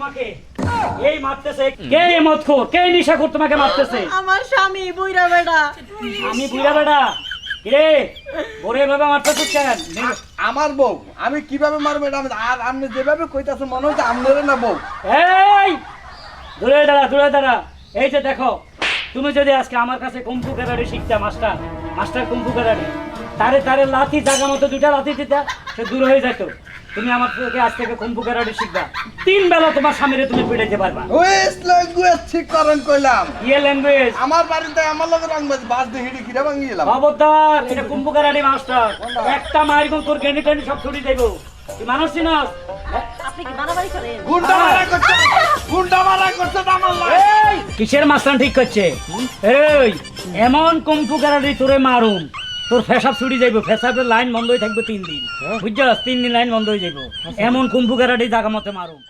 তোমাকে এই মারতেছে কে? মদখোর কে? নিশাখোর তোমাকে মারতেছে? আমার স্বামী বুইড়া বেটা। আমি বুইড়া বেটা? রে ওরে বাবা মারতেছিস কেন? আমার বউ আমি কিভাবে মারবো এটা আর আপনি যেভাবে কইতাছেন মনে হচ্ছে আপনার না বউ। এই দূরে দাঁড়া। এই যে দেখো, তুমি যদি আজকে আমার কাছে কুম্ফু ক্যারাটে শিখতা, মাস্টার কুম্ফু ক্যারাটে, তারে লাথি জায়গা মতো দুটা লাথি দিতা, সে দূর হয়ে যেত। তুমি আমার থেকে আজ থেকে কুম্ফু ক্যারাটে শিখবা, 3 বেলা তোমার স্বামীরে তুমি পিটাইতে পারবা। ওয়েস ল্যাঙ্গুয়েজ ঠিক করেন কইলাম। ইয়ে ল্যাঙ্গুয়েজ? আমার বাড়িতে আমার লগে ল্যাঙ্গুয়েজ বাস দিয়ে হিড়ি খিরা ভাঙি গেলাম। খবরদার, এটা কুম্ফু ক্যারাটে মাস্টার। একটা মায়ের কোন তোর গেন্ডি টেন্ডি সব ছুটি দেবো। তুই মানুষ চিনস? আপনি কি বাড়াবাড়ি করেন? গুন্ডা মারা করছে আমার লগে। এই কিসের মাস্টার ঠিক করছে? এই এমন কুম্ফু ক্যারাটে তোরে মারুম, তোর ফেসাব ছুটি যাইব, ফেসাবের লাইন বন্ধ হয়ে থাকবে 3 দিন, বুঝছস? 3 দিন লাইন বন্ধ হয়ে যাইব। এমন কুম্ফু ক্যারাটে জায়গা মতে মারুম।